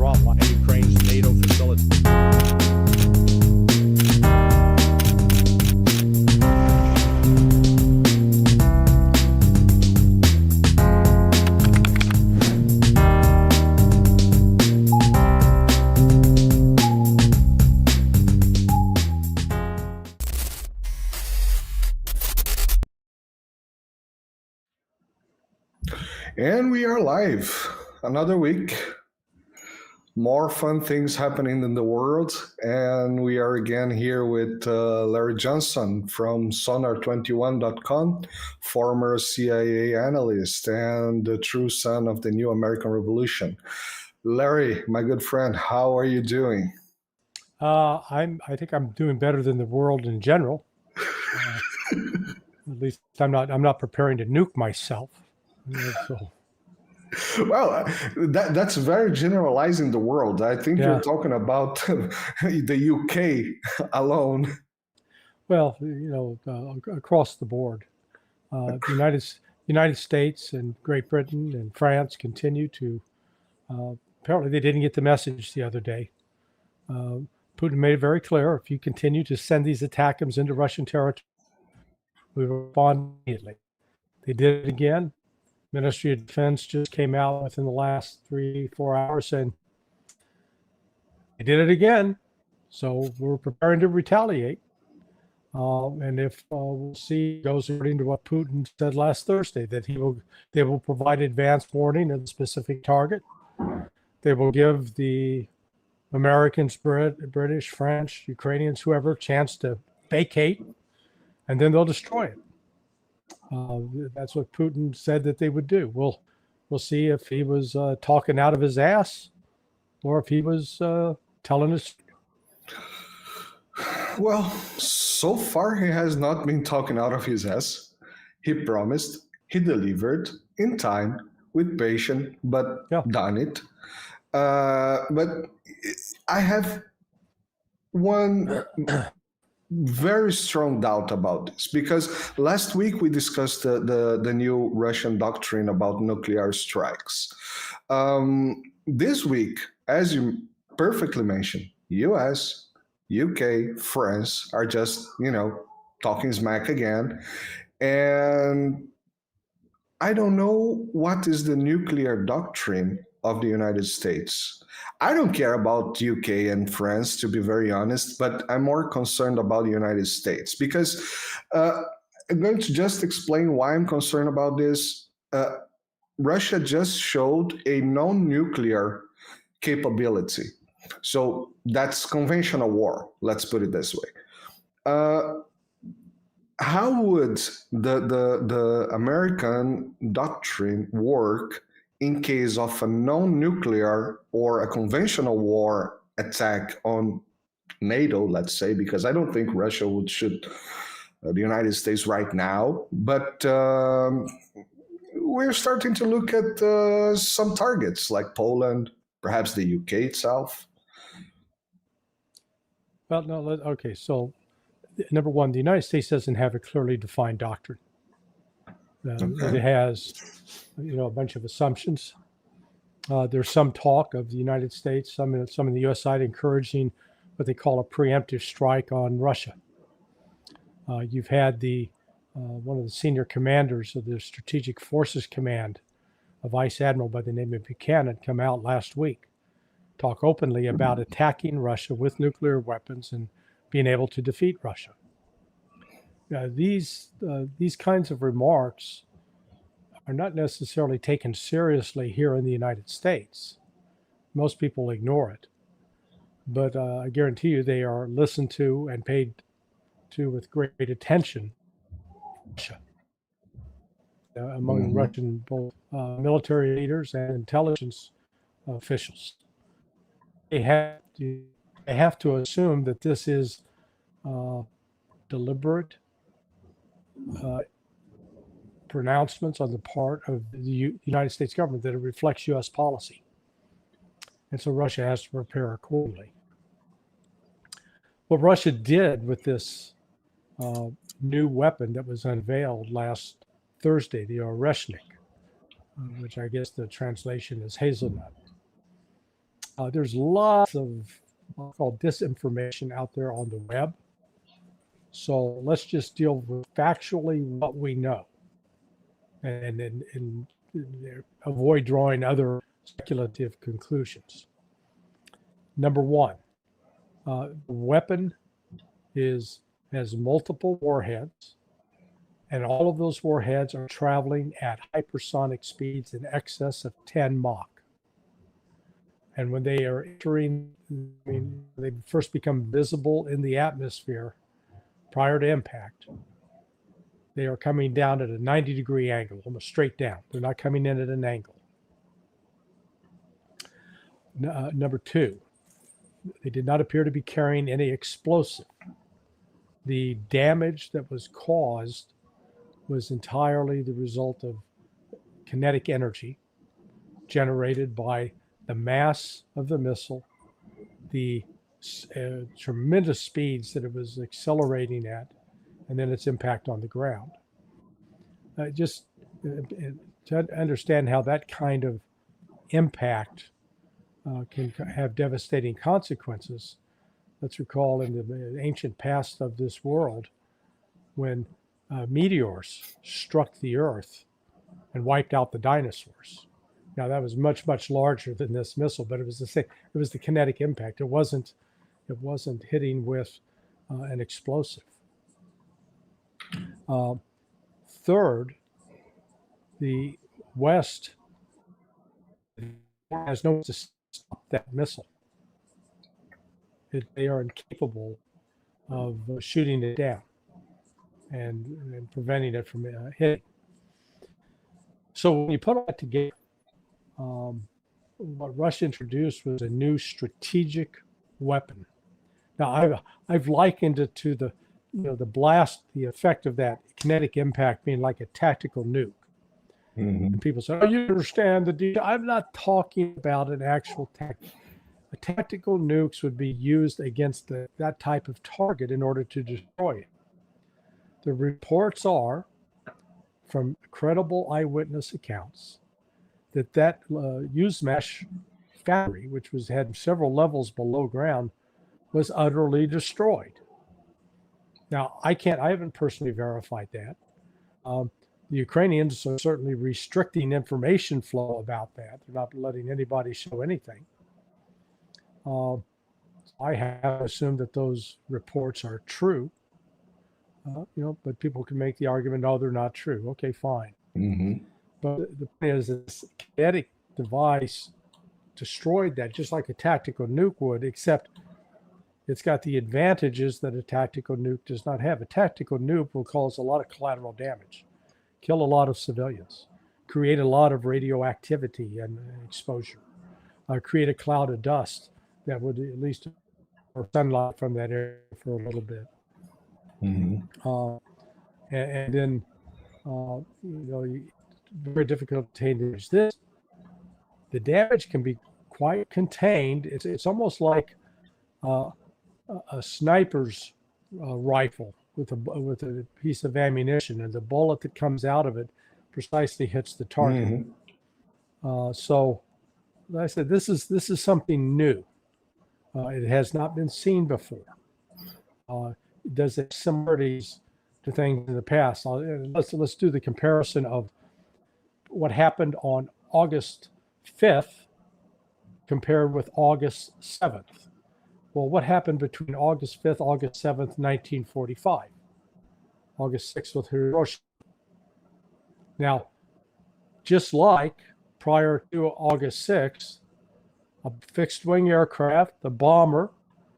drama in Ukraine's NATO facility. And we are live. Another week. More fun things happening in the world. And we are again here with LarryCJohnson from Sonar21.com, former CIA analyst and the true son of the new American Revolution. Larry, my good friend, how are you doing? I think I'm doing better than the world in general. At least I'm not preparing to nuke myself. So. Well, that's very generalizing the world. I think you're talking about the UK alone. Well, across the board, the United States and Great Britain and France continue to. Apparently, they didn't get the message the other day. Putin made it very clear: if you continue to send these ATACMS into Russian territory, we will respond immediately. They did it again. Ministry of Defense just came out within the last 3-4 hours saying they did it again. So we're preparing to retaliate. And if we'll see, it goes according to what Putin said last Thursday, that they will provide advance warning of the specific target. They will give the Americans, British, French, Ukrainians, whoever, a chance to vacate, and then they'll destroy it. That's what Putin said that they would do. We'll see if he was talking out of his ass or if he was telling us. Well, so far he has not been talking out of his ass. He promised, he delivered in time, with patience, but done it. But I have one very strong doubt about this, because last week we discussed the new Russian doctrine about nuclear strikes. This week, as you perfectly mentioned, US, UK, France are just, talking smack again. And I don't know what is the nuclear doctrine of the United States. I don't care about UK and France, to be very honest, but I'm more concerned about the United States because I'm going to just explain why I'm concerned about this. Russia just showed a non-nuclear capability. So that's conventional war, let's put it this way. How would the American doctrine work in case of a non-nuclear or a conventional war attack on NATO, let's say, because I don't think Russia would shoot the United States right now, but we're starting to look at some targets like Poland, perhaps the UK itself. Well, no, okay, so number one, the United States doesn't have a clearly defined doctrine. It has, a bunch of assumptions. There's some talk of the United States, some in the U.S. side encouraging what they call a preemptive strike on Russia. You've had one of the senior commanders of the Strategic Forces Command, a Vice Admiral by the name of Buchanan, come out last week, talk openly about attacking Russia with nuclear weapons and being able to defeat Russia. These kinds of remarks are not necessarily taken seriously here in the United States. Most people ignore it. But I guarantee you they are listened to and paid to with great attention among Russian both military leaders and intelligence officials. They have to assume that this is deliberate pronouncements on the part of the United States government that it reflects U.S. policy. And so Russia has to prepare accordingly. What Russia did with this new weapon that was unveiled last Thursday, the Oreshnik, which I guess the translation is hazelnut, There's lots of I'll call disinformation out there on the web. So let's just deal with factually what we know, and avoid drawing other speculative conclusions. Number one, the weapon has multiple warheads, and all of those warheads are traveling at hypersonic speeds in excess of 10 Mach. And when they are entering, they first become visible in the atmosphere prior to impact, they are coming down at a 90-degree angle, almost straight down. They're not coming in at an angle. Number two, they did not appear to be carrying any explosive. The damage that was caused was entirely the result of kinetic energy generated by the mass of the missile, the tremendous speeds that it was accelerating at, and then its impact on the ground. Just to understand how that kind of impact can have devastating consequences, let's recall in the ancient past of this world when meteors struck the Earth and wiped out the dinosaurs. Now that was much, much larger than this missile, but it was the same. It was the kinetic impact. It wasn't hitting with an explosive. Third, the West has no way to stop that missile. They are incapable of shooting it down and preventing it from hitting. So when you put all that together, what Russia introduced was a new strategic weapon. Now I've likened it to the blast, the effect of that kinetic impact being like a tactical nuke. Mm-hmm. And people say, "Oh, you understand the detail." I'm not talking about an actual tactic. A tactical nukes would be used against that type of target in order to destroy it. The reports are from credible eyewitness accounts that used mesh factory, which had several levels below ground, was utterly destroyed. Now, I haven't personally verified that. The Ukrainians are certainly restricting information flow about that. They're not letting anybody show anything. I have assumed that those reports are true, but people can make the argument, no, they're not true. Okay, fine. Mm-hmm. But the point is, this kinetic device destroyed that just like a tactical nuke would, except it's got the advantages that a tactical nuke does not have. A tactical nuke will cause a lot of collateral damage, kill a lot of civilians, create a lot of radioactivity and exposure, create a cloud of dust that would at least or sunlight from that area for a little bit. Mm-hmm. And then, very difficult to obtain this. The damage can be quite contained. It's almost like a sniper's rifle with a piece of ammunition, and the bullet that comes out of it precisely hits the target. Mm-hmm. So, like I said, this is something new. It has not been seen before. Does it have similarities to things in the past? Let's do the comparison of what happened on August 5th compared with August 7th. Well, what happened between August 5th, August 7th, 1945? August 6th with Hiroshima. Now, just like prior to August 6th, a fixed-wing aircraft, the bomber,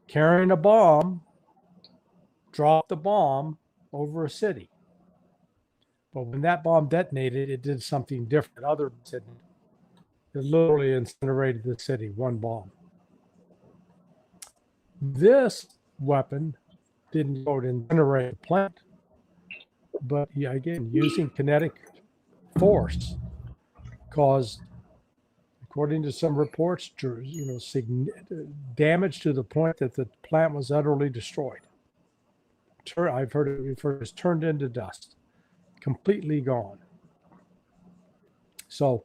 carrying a bomb, dropped the bomb over a city. But when that bomb detonated, it did something different. Others didn't. It literally incinerated the city, one bomb. This weapon didn't go to incinerate the plant, but again, using kinetic force caused, according to some reports, damage to the point that the plant was utterly destroyed. I've heard it referred as turned into dust, completely gone. So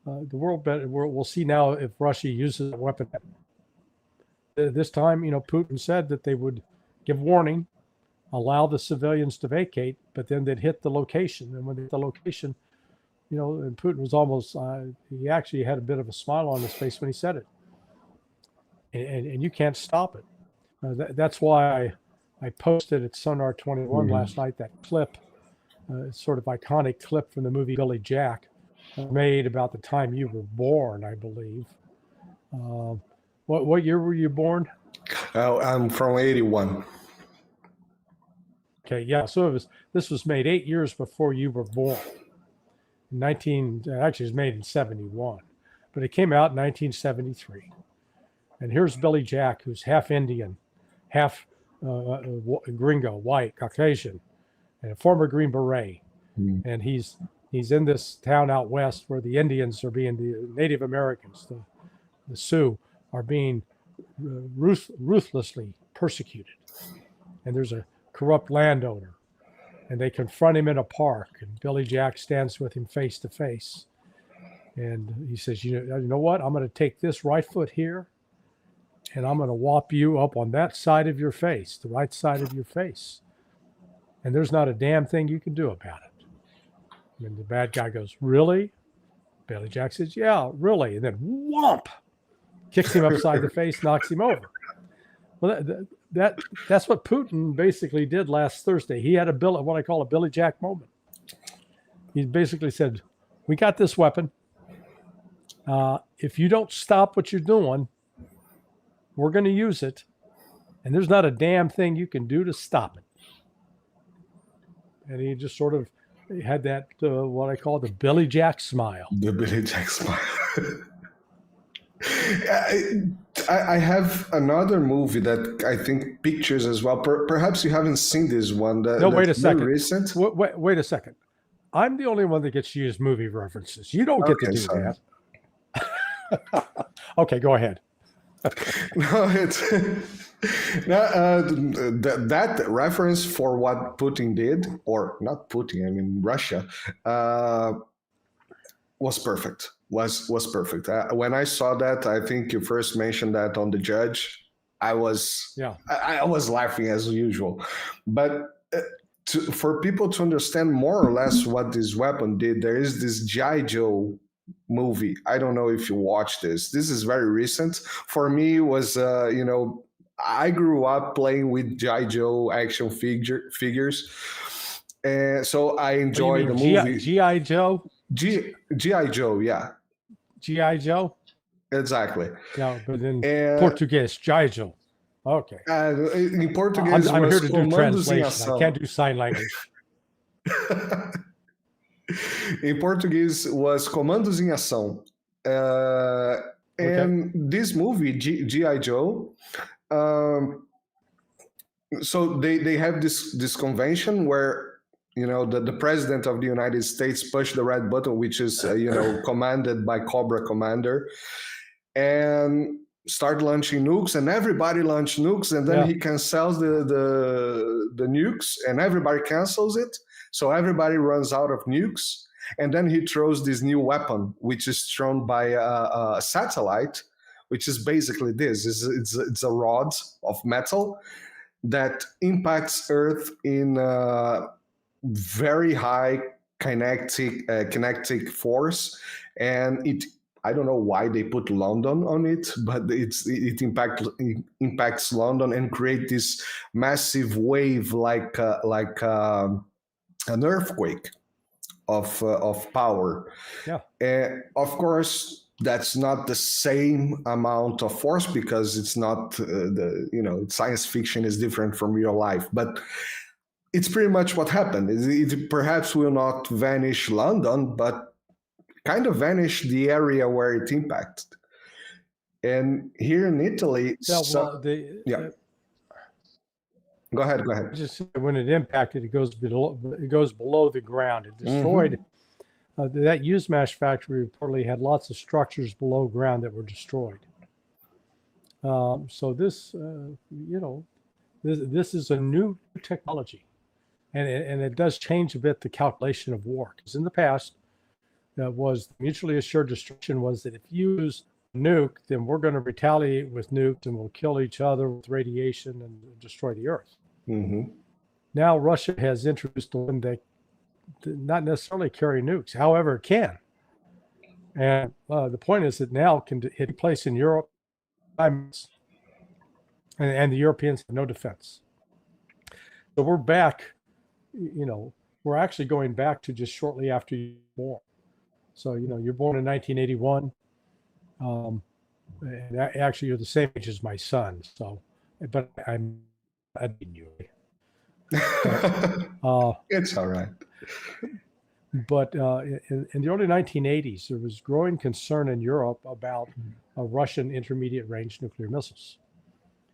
the world better. We'll see now if Russia uses a weapon. This time, Putin said that they would give warning, allow the civilians to vacate, but then they'd hit the location. And when they hit the location, and Putin was almost, he actually had a bit of a smile on his face when he said it. And you can't stop it. That's why I posted at Sonar 21 last night that clip, sort of iconic clip from the movie Billy Jack, made about the time you were born, I believe. What year were you born? I'm from 81. Okay, yeah. So this was made 8 years before you were born. Actually, it was made in 71, but it came out in 1973. And here's Billy Jack, who's half Indian, half gringo, white, Caucasian, and a former Green Beret. And he's in this town out west where the Indians are being, the Native Americans, the Sioux, are being ruthlessly persecuted. And there's a corrupt landowner, and they confront him in a park, and Billy Jack stands with him face to face. And he says, you know what? I'm going to take this right foot here, and I'm going to whop you up on that side of your face, the right side of your face. And there's not a damn thing you can do about it. And the bad guy goes, really? Billy Jack says, yeah, really. And then whomp, kicks him upside the face, knocks him over. Well, that's what Putin basically did last Thursday. He had what I call a Billy Jack moment. He basically said, we got this weapon. If you don't stop what you're doing, we're going to use it. And there's not a damn thing you can do to stop it. And he just sort of had that, what I call the Billy Jack smile. The Billy Jack smile. I have another movie that I think pictures as well. Perhaps you haven't seen this one. Wait a second. Recent. Wait a second. I'm the only one that gets to use movie references. You don't get to do that. Okay, go ahead. No, it's that reference for what Putin did, or not Putin, I mean Russia, was perfect. Was perfect. When I saw that, I think you first mentioned that on The Judge. I was laughing as usual, but for people to understand more or less what this weapon did, there is this G.I. Joe movie. I don't know if you watched this. This is very recent. For me, it was I grew up playing with G.I. Joe action figures, and so I enjoyed the movie. G.I. Joe. G.I. Joe, yeah. G.I. Joe? Exactly. Yeah, but in Portuguese, G.I. Joe. Okay. In Portuguese, I'm here to do translation. I can't do sign language. In Portuguese was Comandos em Ação. And this movie, G.I. Joe, so they have this convention where the president of the United States pushed the red button, which is commanded by Cobra Commander, and start launching nukes, and everybody launch nukes, and then he cancels the nukes, and everybody cancels it, so everybody runs out of nukes, and then he throws this new weapon, which is thrown by a satellite, which is basically this. It's a rod of metal that impacts Earth in very high kinetic force, and I don't know why they put London on it, but it impacts London and create this massive wave like an earthquake of power. Yeah. Of course, that's not the same amount of force because it's not science fiction is different from real life, but it's pretty much what happened. It perhaps will not vanish London, but kind of vanish the area where it impacted. And here in Italy, Go ahead. Just when it impacted, it goes below the ground. It destroyed. That used-mash factory reportedly had lots of structures below ground that were destroyed. So this, this is a new technology. And it does change a bit the calculation of war. Because in the past, was mutually assured destruction was that if you use nuke, then we're going to retaliate with nukes and we'll kill each other with radiation and destroy the earth. Mm-hmm. Now Russia has introduced one that not necessarily carry nukes, however it can. And the point is that now can hit place in Europe, and the Europeans have no defense. So we're back, we're actually going back to just shortly after you were born. So, you're born in 1981. And actually, you're the same age as my son. So, but I'm you. It's all right. But in the early 1980s, there was growing concern in Europe about Russian intermediate range nuclear missiles.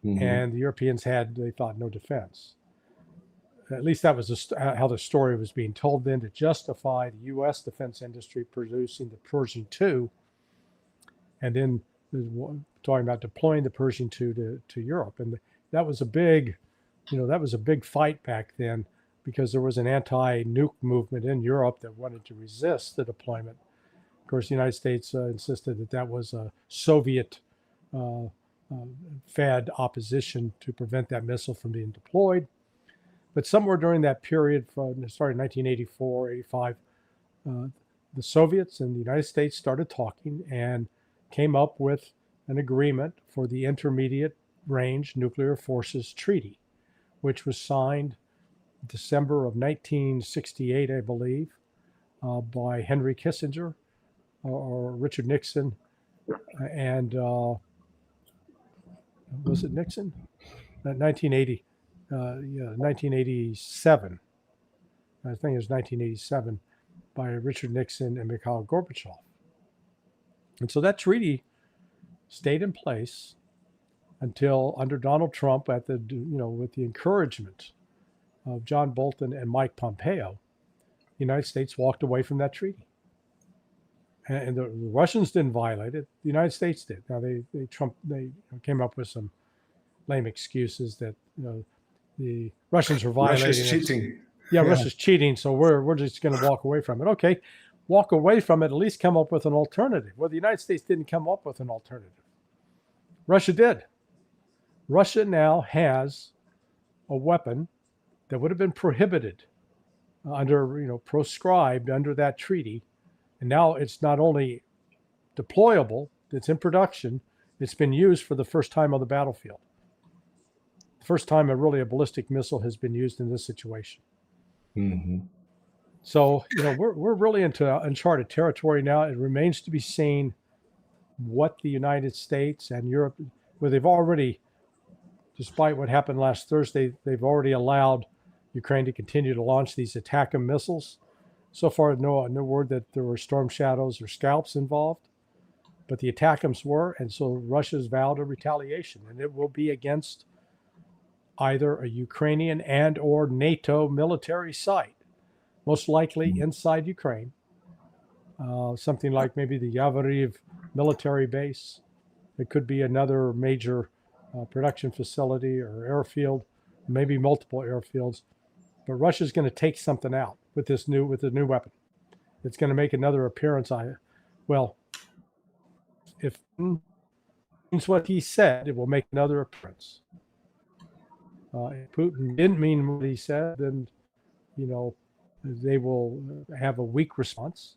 Mm-hmm. And the Europeans they thought, no defense. At least that was how the story was being told then, to justify the U.S. defense industry producing the Pershing II, and then talking about deploying the Pershing II to Europe. And that was a big fight back then, because there was an anti-nuke movement in Europe that wanted to resist the deployment. Of course, the United States insisted that was a Soviet fed opposition to prevent that missile from being deployed. But somewhere during that period, starting 1984, 85, the Soviets and the United States started talking and came up with an agreement for the Intermediate Range Nuclear Forces Treaty, which was signed December of 1968, I believe, by Henry Kissinger or Richard Nixon, and was it Nixon? 1980. 1987. I think it was 1987 by Richard Nixon and Mikhail Gorbachev. And so that treaty stayed in place until under Donald Trump, with the encouragement of John Bolton and Mike Pompeo, the United States walked away from that treaty. And the Russians didn't violate it. The United States did. Now they came up with some lame excuses that the Russians are violating. Russia's cheating. Yeah, Russia's cheating, so we're just going to walk away from it. Okay, walk away from it. At least come up with an alternative. Well, the United States didn't come up with an alternative. Russia did. Russia now has a weapon that would have been prohibited proscribed under that treaty, and now it's not only deployable, it's in production. It's been used for the first time on the battlefield. First time a ballistic missile has been used in this situation. Mm-hmm. So, we're really into uncharted territory now. It remains to be seen what the United States and Europe, where they've already, despite what happened last Thursday, they've already allowed Ukraine to continue to launch these ATACMS missiles. So far, no word that there were Storm Shadows or Scalps involved, but the ATACMS were, and so Russia's vowed a retaliation, and it will be against either a Ukrainian and or NATO military site, most likely inside Ukraine, something like maybe the Yavoriv military base. It could be another major production facility or airfield, maybe multiple airfields. But Russia's going to take something out with the new weapon. It's going to make another appearance. If it's what he said, it will make another appearance. If Putin didn't mean what he said, then, they will have a weak response.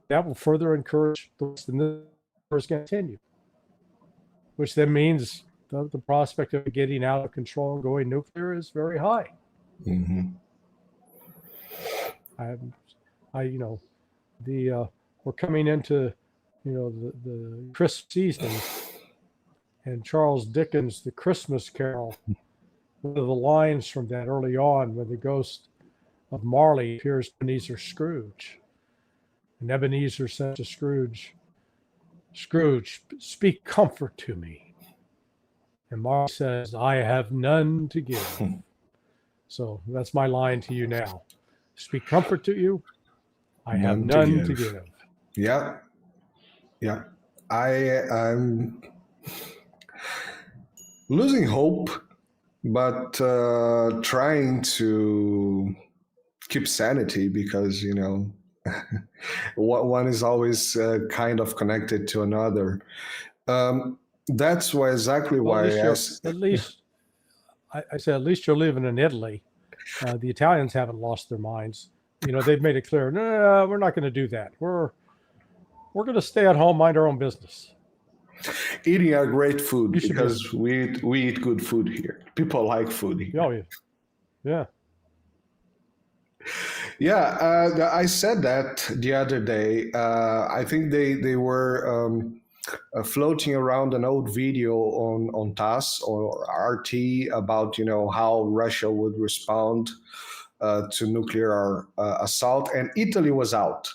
That will further encourage the West, and this is going to continue, which then means the prospect of getting out of control and going nuclear is very high. Mm-hmm. We're coming into, the Christmas season, and Charles Dickens' The Christmas Carol. One of the lines from that early on, where the ghost of Marley appears to Ebenezer Scrooge. And Ebenezer says to Scrooge, speak comfort to me. And Marley says, I have none to give. So that's my line to you now. Speak comfort to you. I have none to give. Yeah. I'm losing hope, but trying to keep sanity, because one is always kind of connected to another. That's why exactly why I asked. At least I said, at least you're living in Italy. The Italians haven't lost their minds. They've made it clear. No, we're not going to do that. We're going to stay at home, mind our own business. Eating a great food because we eat good food here. People like food here. Oh, yeah. Yeah, I said that the other day. I think they were floating around an old video on TASS or RT about how Russia would respond to nuclear assault, and Italy was out.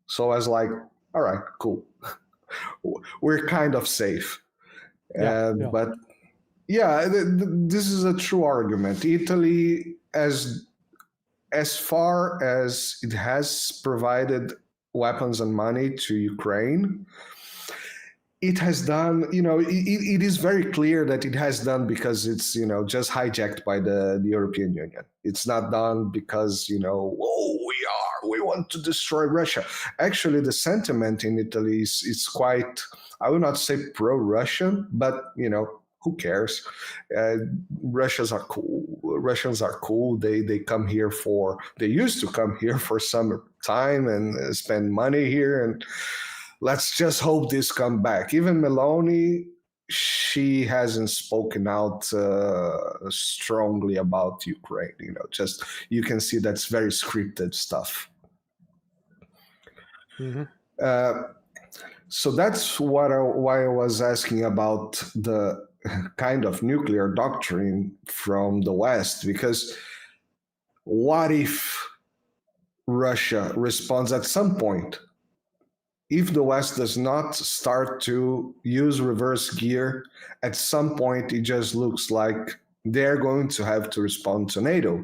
So I was like, all right, cool. We're kind of safe. But yeah, this is a true argument. Italy, as far as it has provided weapons and money to Ukraine, it has done, it is very clear that it has done because it's, just hijacked by the European Union. It's not done because, we want to destroy Russia. Actually, the sentiment in Italy is quite, I would not say pro-Russian, but, who cares? Russians are cool. They come here they used to come here for some time and spend money here, and let's just hope this come back. Even Meloni, she hasn't spoken out strongly about Ukraine. Just you can see that's very scripted stuff. Mm-hmm. So that's why I was asking about the kind of nuclear doctrine from the West, because what if Russia responds at some point? If the West does not start to use reverse gear, at some point it just looks like they're going to have to respond to NATO.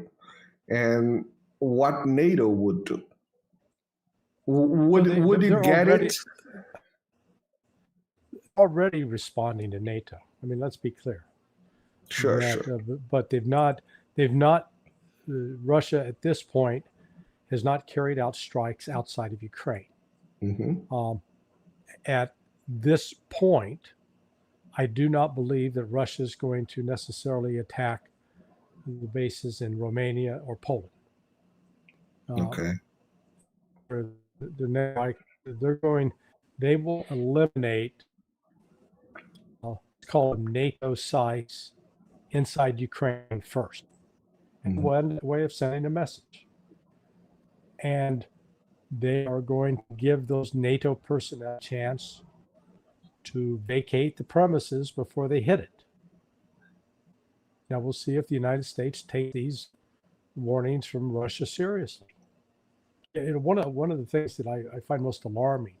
And what NATO would do? Would it get it? Already responding to NATO. I mean, let's be clear. Sure. But they've not. Russia at this point has not carried out strikes outside of Ukraine. Mm-hmm. At this point, I do not believe that Russia is going to necessarily attack the bases in Romania or Poland. Okay. They will eliminate, call them NATO sites inside Ukraine first. Mm-hmm. One way of sending a message. And they are going to give those NATO personnel a chance to vacate the premises before they hit it. Now we'll see if the United States take these warnings from Russia seriously. One of the things that I find most alarming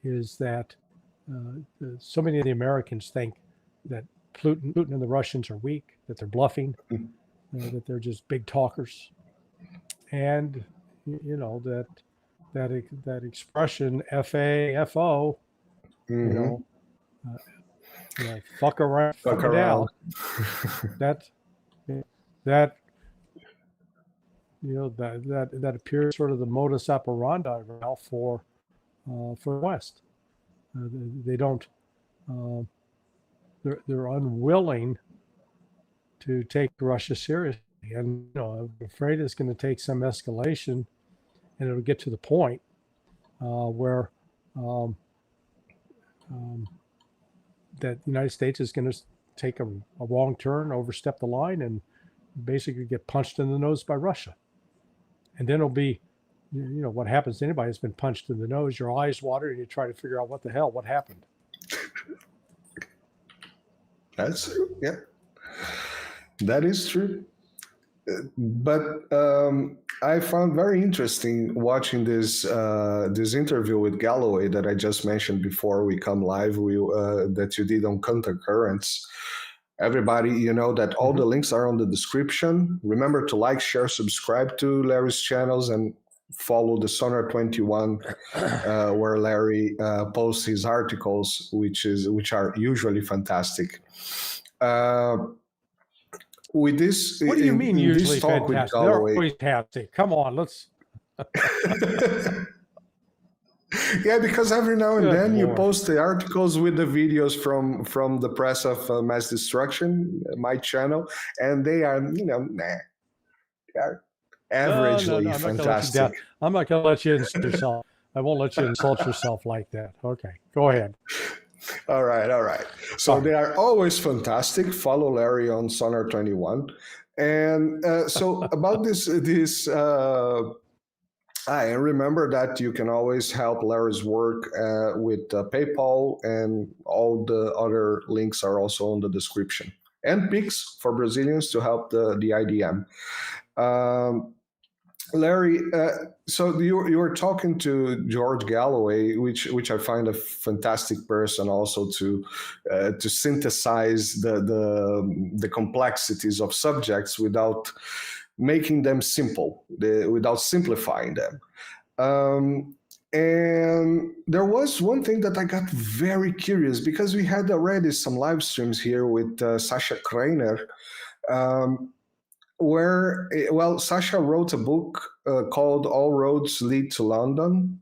is that so many of the Americans think that Putin and the Russians are weak, that they're bluffing, that they're just big talkers, and that expression FAFO, mm-hmm. Fuck around, fuck it out. that appears sort of the modus operandi now for the West. They don't. They're unwilling to take Russia seriously, and I'm afraid it's going to take some escalation, and it'll get to the point where that the United States is going to take a wrong turn, overstep the line, and basically get punched in the nose by Russia. And then it'll be, what happens to anybody that's been punched in the nose, your eyes water, and you try to figure out what happened. That's true. Yeah, that is true. But I found very interesting watching this interview with Galloway that I just mentioned before we come live. That you did on Countercurrents. Everybody, that all the links are on the description. Remember to like, share, subscribe to Larry's channels, and follow the Sonar 21, where Larry posts his articles, which are usually fantastic. With this, what do you mean usually this talk fantastic? With Galloway, they're always fantastic. Come on, let's. Yeah, because every now and Good then you Lord. post the articles with the videos from the press of mass destruction, my channel, and they are, they are averagely No, I'm not going to let you fantastic. down. I'm not going to let you insult yourself. I won't let you insult yourself like that. Okay, go ahead. All right. So they are always fantastic. Follow Larry on Sonar 21. And so about this, I remember that you can always help Larry's work with PayPal, and all the other links are also on the description. And Pix for Brazilians to help the IDM. Larry, so you were talking to George Galloway, which I find a fantastic person also to synthesize the complexities of subjects without making them simple, without simplifying them. And there was one thing that I got very curious, because we had already some live streams here with Sasha Kreiner, where, well, Sasha wrote a book called All Roads Lead to London.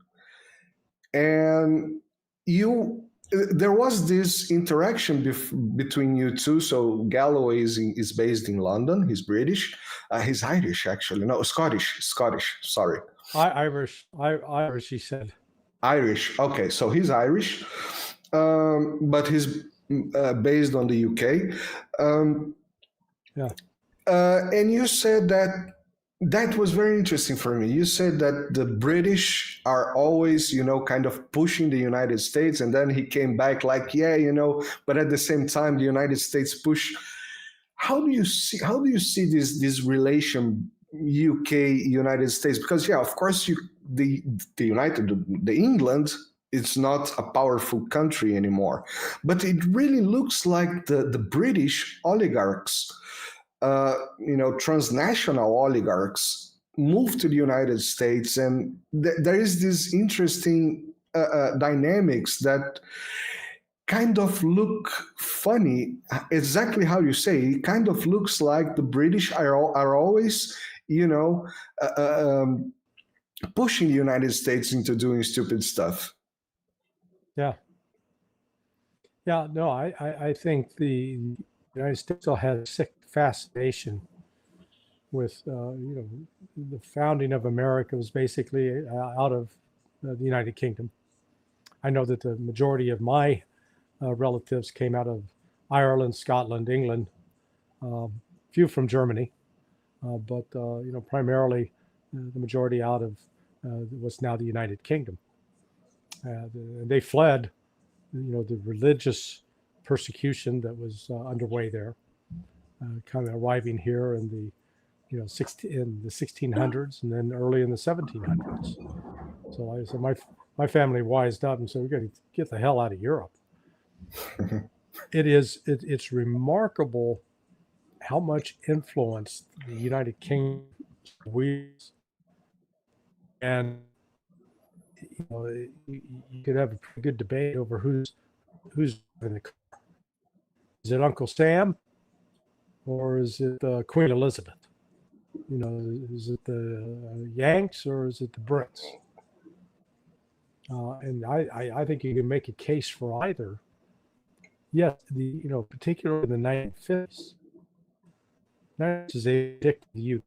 And there was this interaction between you two. So Galloway is based in London. He's British. He's Irish, actually. No, Scottish, sorry. Irish, he said. Irish. Okay, so he's Irish, but he's based on the UK. Yeah. And you said that was very interesting for me. You said that the British are always, kind of pushing the United States, and then he came back like, but at the same time, the United States push. How do you see this relation UK United States? Because of course the England, it's not a powerful country anymore, but it really looks like the British oligarchs, transnational oligarchs, moved to the United States, and there is this interesting dynamics that kind of look funny. Exactly how you say, it kind of looks like the British are always, pushing the United States into doing stupid stuff. Yeah. No, I think the United States still has a sick fascination with, the founding of America was basically out of the United Kingdom. I know that the majority of my relatives came out of Ireland, Scotland, England, few from Germany, but primarily the majority out of what's now the United Kingdom. They fled, the religious persecution that was underway there, kind of arriving here in the in the 1600s and then early in the 1700s. So my family wised up and said, we're going to get the hell out of Europe. It's remarkable how much influence the United Kingdom and you could have a pretty good debate over who's in the car. Is it Uncle Sam or is it Queen Elizabeth? Is it the Yanks or is it the Brits? And I think you can make a case for either. Yes, particularly in the 1950s, they dictated the UK.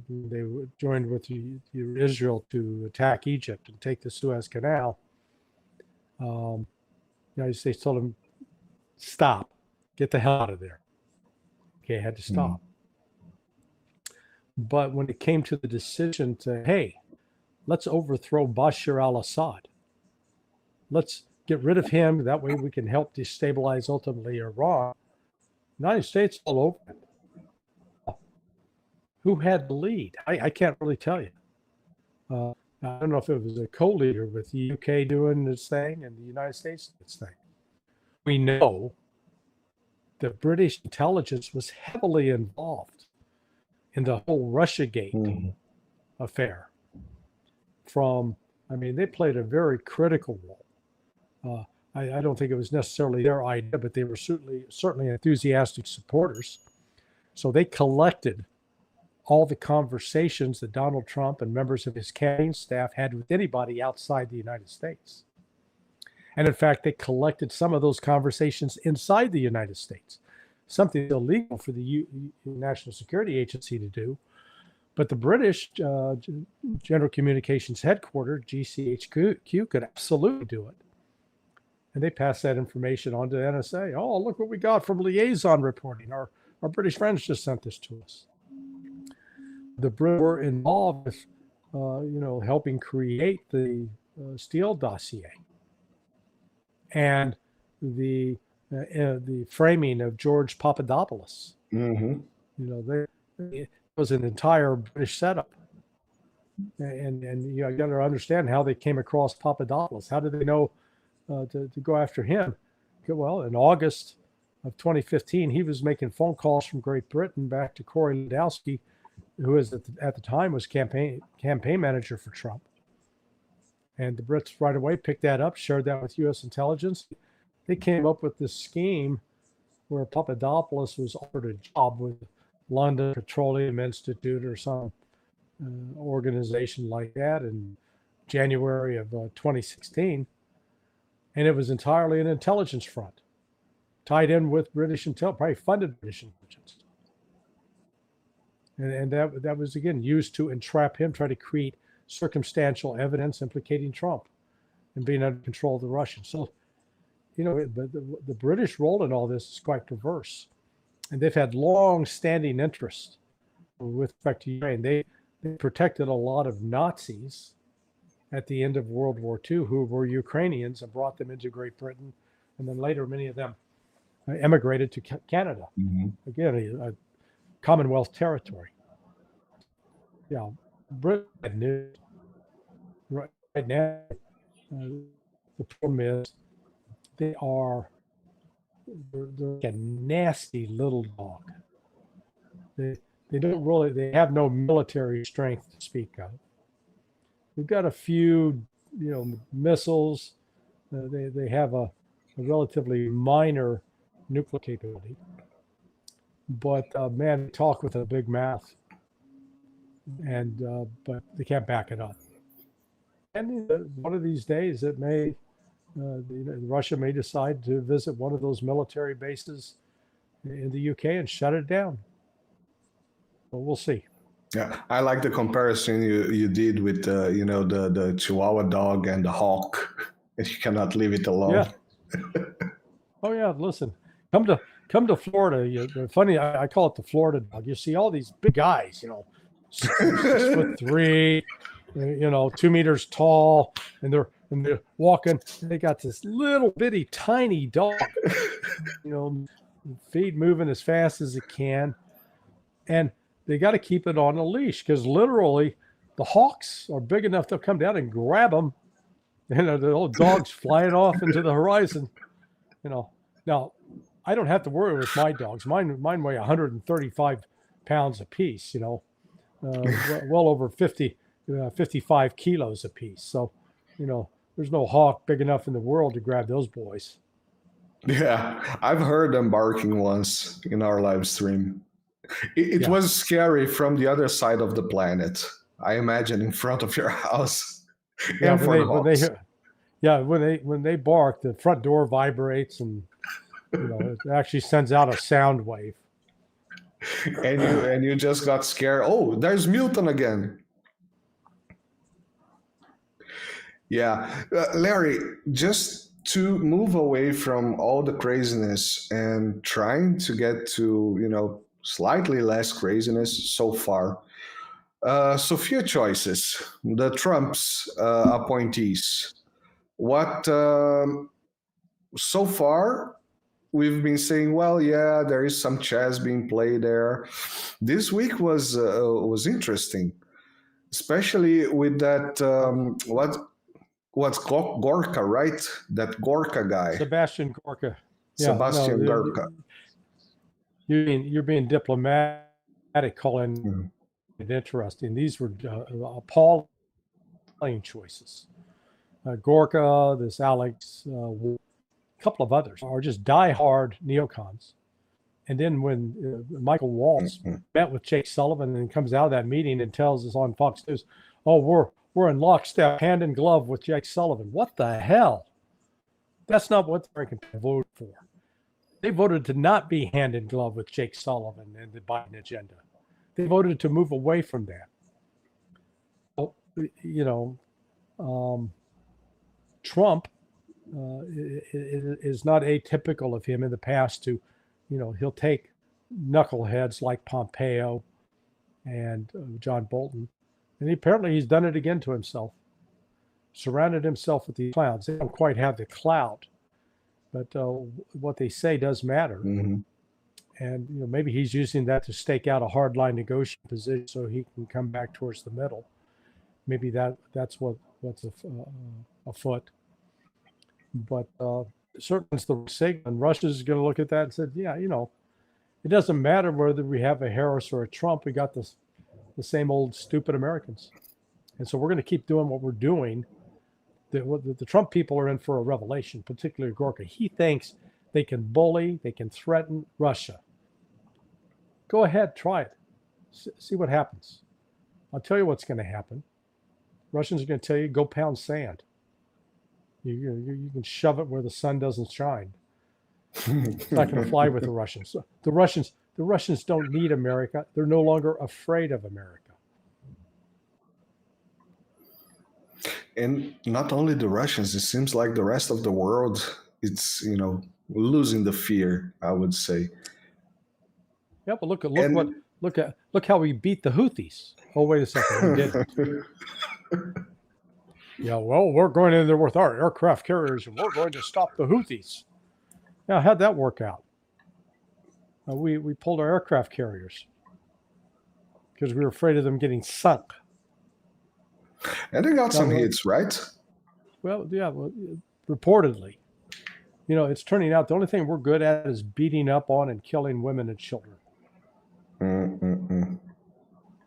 They joined with Israel to attack Egypt and take the Suez Canal. The United States told them, stop, get the hell out of there. Okay, had to stop. But when it came to the decision to, hey, let's overthrow Bashar al-Assad. Let's get rid of him. That way we can help destabilize ultimately Iran. The United States all over it. Who had the lead? I can't really tell you. I don't know if it was a co-leader with the UK doing its thing and the United States doing its thing. We know the British intelligence was heavily involved in the whole Russiagate affair. They played a very critical role. I don't think it was necessarily their idea, but they were certainly enthusiastic supporters. So they collected all the conversations that Donald Trump and members of his campaign staff had with anybody outside the United States. And in fact, they collected some of those conversations inside the United States, something illegal for the National Security Agency to do. But the British General Communications Headquarters, GCHQ, could absolutely do it. And they passed that information on to the NSA. Oh, look what we got from liaison reporting. Our British friends just sent this to us. The Brits were involved with, helping create the Steele dossier and the framing of George Papadopoulos. Mm-hmm. It was an entire British setup, and you got to understand how they came across Papadopoulos. How did they know to go after him? Well, in August of 2015, he was making phone calls from Great Britain back to Corey Lewandowski, who was at the time was campaign manager for Trump. And the Brits right away picked that up, shared that with U.S. intelligence. They came up with this scheme where Papadopoulos was offered a job with London Petroleum Institute or some organization like that in January of 2016. And it was entirely an intelligence front, tied in with British intelligence, probably funded British intelligence. And that was, again, used to entrap him, try to create circumstantial evidence implicating Trump and being under control of the Russians. So, the British role in all this is quite perverse. And they've had long-standing interest with respect to Ukraine. They protected a lot of Nazis at the end of World War II who were Ukrainians and brought them into Great Britain. And then later, many of them emigrated to Canada. Mm-hmm. Again, a Commonwealth territory. Yeah, Britain right now, the problem is they're like a nasty little dog. They have no military strength to speak of. We've got a few, missiles. They have a relatively minor nuclear capability. But man, they talk with a big mouth, and but they can't back it up. And one of these days, it may Russia may decide to visit one of those military bases in the UK and shut it down. But we'll see. Yeah, I like the comparison you did with the Chihuahua dog and the hawk. And you cannot leave it alone. Yeah. Oh yeah, listen, come to Florida. Funny, I call it the Florida dog. You see all these big guys, 6'3", 2 meters tall, and they're walking. They got this little bitty tiny dog, feet moving as fast as it can, and they got to keep it on a leash because literally the hawks are big enough to come down and grab them. The old dog's flying off into the horizon. Now I don't have to worry with my dogs. Mine weigh 135 pounds a piece. Well over 55 kilos a piece. So, there's no hawk big enough in the world to grab those boys. Yeah, I've heard them barking once in our live stream. It was scary from the other side of the planet. I imagine in front of your house. Yeah, when they bark, the front door vibrates and it actually sends out a sound wave. And you just got scared. Oh, there's Milton again. Yeah, Larry, just to move away from all the craziness and trying to get to slightly less craziness so far. So few choices. The Trump's appointees. What so far we've been saying, well, yeah, there is some chess being played there. This week was interesting, especially with that what's Gorka, right? That Gorka guy, Sebastian Gorka. Sebastian Gorka. You're being diplomatic, calling it interesting. These were appalling choices. Gorka, this Alex, a couple of others are just diehard neocons, And then when Michael Waltz met with Jake Sullivan and comes out of that meeting and tells us on Fox News, oh, we're in lockstep, hand in glove with Jake Sullivan. What the hell? That's not what the American people voted for. They voted to not be hand in glove with Jake Sullivan and the Biden agenda. They voted to move away from that. So, Trump is not atypical of him in the past to, he'll take knuckleheads like Pompeo and John Bolton, and apparently he's done it again to himself. Surrounded himself with these clowns. They don't quite have the clout, but what they say does matter. Mm-hmm. And maybe he's using that to stake out a hardline negotiating position so he can come back towards the middle. Maybe that's what's afoot. But certainly it's the signal, and Russia's going to look at that and said, yeah, it doesn't matter whether we have a Harris or a Trump. We got the same old stupid Americans. And so we're going to keep doing what we're doing. The Trump people are in for a revelation, particularly Gorka. He thinks they can bully, they can threaten Russia. Go ahead, try it. See what happens. I'll tell you what's going to happen. Russians are going to tell you, go pound sand. You can shove it where the sun doesn't shine. It's not going to fly with the Russians. The Russians don't need America. They're no longer afraid of America. And not only the Russians, it seems like the rest of the world, it's, losing the fear, I would say. Yeah, but look how we beat the Houthis. Oh, wait a second, we didn't. Yeah, well, we're going in there with our aircraft carriers and we're going to stop the Houthis. Now, how'd that work out? We pulled our aircraft carriers because we were afraid of them getting sunk. And they got some hits, right? Well, yeah, reportedly. It's turning out the only thing we're good at is beating up on and killing women and children.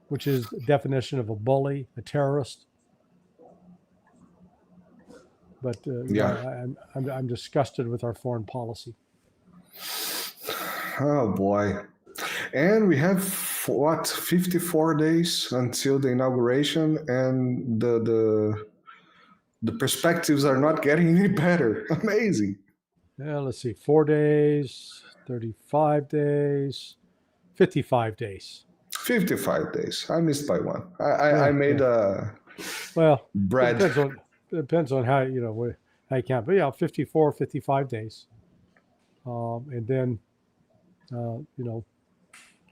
Which is the definition of a bully, a terrorist. But I'm disgusted with our foreign policy. Oh boy. And we have 54 days until the inauguration, and the perspectives are not getting any better. Amazing. Yeah, let's see. 4 days, 35 days, 55 days. 55 days. I missed by one. I made bread. It depends on how you count. But yeah, 54, 55 days. And then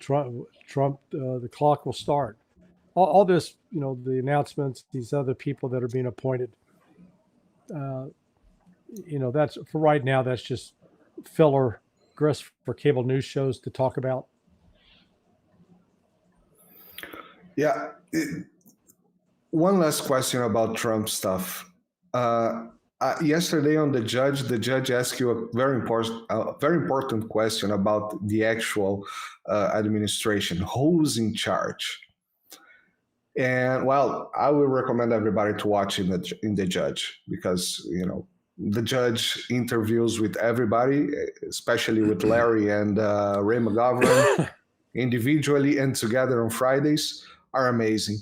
Trump, the clock will start. All this, the announcements, these other people that are being appointed, that's for right now, that's just filler grist for cable news shows to talk about. Yeah. One last question about Trump stuff. Yesterday on the judge asked you a very important question about the actual administration. Who's in charge? And well, I will recommend everybody to watch in the judge, because the judge interviews with everybody, especially with Larry and Ray McGovern, individually and together on Fridays, are amazing.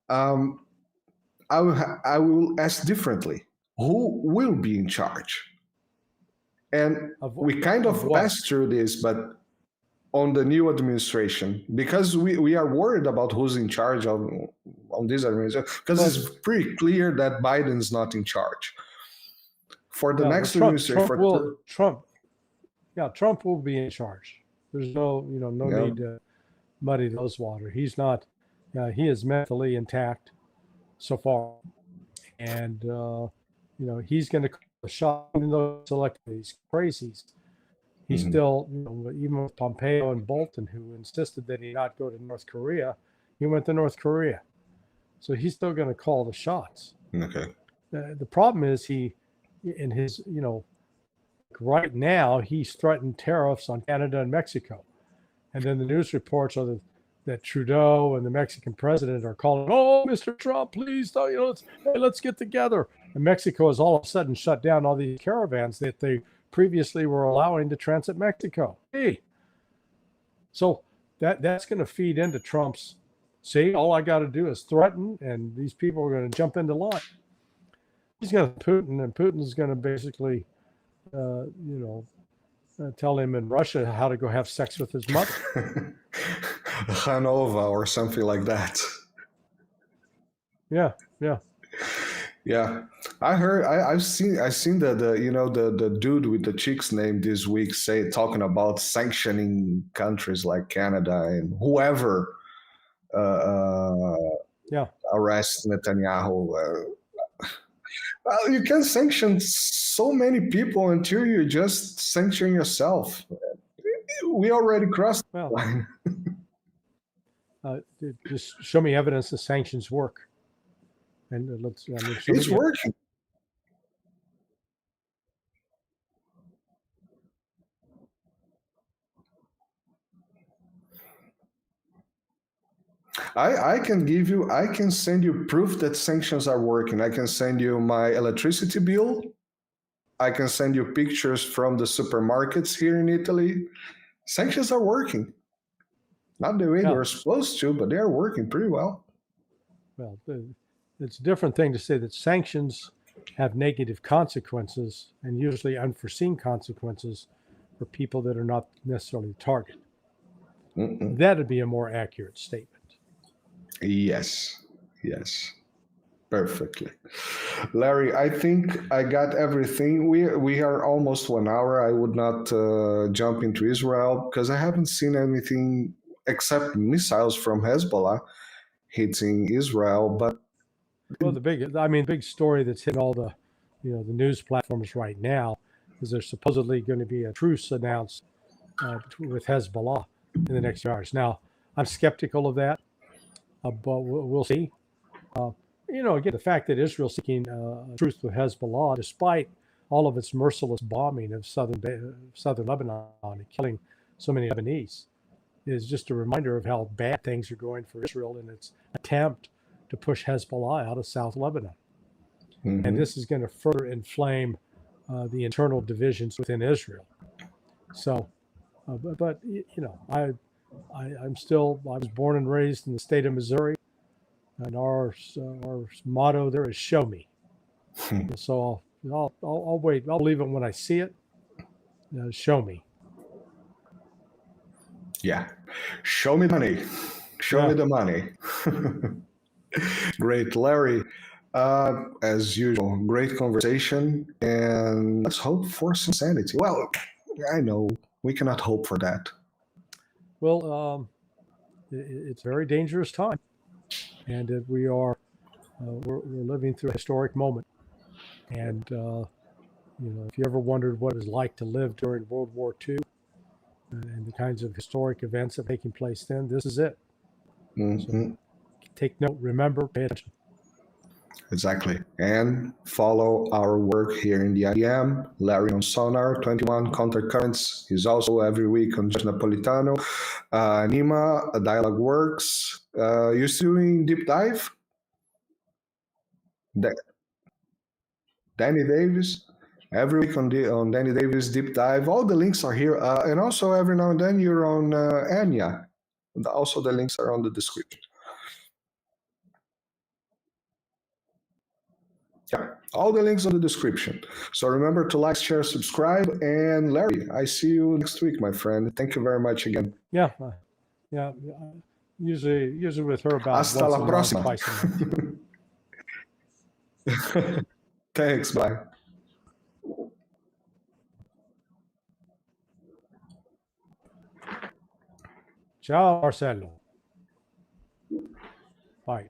I will ask differently. Who will be in charge? And we kind of passed through this, but on the new administration, because we are worried about who's in charge on this administration, because it's pretty clear that Biden's not in charge. For the next administration, Trump will be in charge. There's no need to muddy those waters. He's not. He is mentally intact so far, and he's going to call the shot. Even though selected these crazies, he's still, even with Pompeo and Bolton, who insisted that he not go to North Korea, he went to North Korea, so he's still going to call the shots. Okay. The problem is right now he's threatened tariffs on Canada and Mexico, and then the news reports are that Trudeau and the Mexican president are calling, "Oh, Mr. Trump, please, let's get together." And Mexico has all of a sudden shut down all these caravans that they previously were allowing to transit Mexico. Hey, So that's going to feed into Trump's, see, all I got to do is threaten, and these people are going to jump into line. He's going to Putin, and Putin's going to basically, tell him in Russia how to go have sex with his mother. Hanova or something like that. Yeah. Yeah, I heard. I've seen the dude with the chick's name this week talking about sanctioning countries like Canada and whoever arrests Netanyahu. Well, you can sanction so many people until you just sanction yourself. We already crossed the line. Just show me evidence the sanctions work. And it's working. I can send you proof that sanctions are working. I can send you my electricity bill. I can send you pictures from the supermarkets here in Italy. Sanctions are working. Not the way they're supposed to, but they're working pretty well. Well, it's a different thing to say that sanctions have negative consequences, and usually unforeseen consequences for people that are not necessarily the target. That'd be a more accurate statement. Yes. Perfectly. Larry, I think I got everything. We are almost 1 hour. I would not jump into Israel because I haven't seen anything except missiles from Hezbollah hitting Israel. But well, the big story that's hitting all the, the news platforms right now is there's supposedly going to be a truce announced with Hezbollah in the next few hours. Now, I'm skeptical of that, but we'll see. Again, the fact that Israel's seeking a truce with Hezbollah, despite all of its merciless bombing of southern Lebanon and killing so many Lebanese, is just a reminder of how bad things are going for Israel in its attempt to push Hezbollah out of South Lebanon. And this is going to further inflame the internal divisions within Israel. So, I was born and raised in the state of Missouri, and our motto there is "Show me." So I'll wait. I'll believe it when I see it. Show me. Yeah, show me money. Show me the money. Great, Larry. As usual, great conversation, and let's hope for some sanity. Well, I know we cannot hope for that. Well, it's a very dangerous time, and we're living through a historic moment. And if you ever wondered what it was like to live during World War II and the kinds of historic events that are taking place then, this is it. So take note, remember, pay attention. Exactly. And follow our work here in the IDM. Larry on Sonar, 21 Countercurrents. He's also every week on Napolitano. Nima, Dialogue Works. You're still doing Deep Dive? Danny Davis. Every week on Danny Davis Deep Dive. All the links are here. And also every now and then you're on Ania. And also the links are on the description. Yeah, all the links on the description. So remember to like, share, subscribe, and Larry, I see you next week, my friend. Thank you very much again. Yeah. Usually with her about hasta la próxima. Thanks, bye. Ciao, Marcelo. Bye.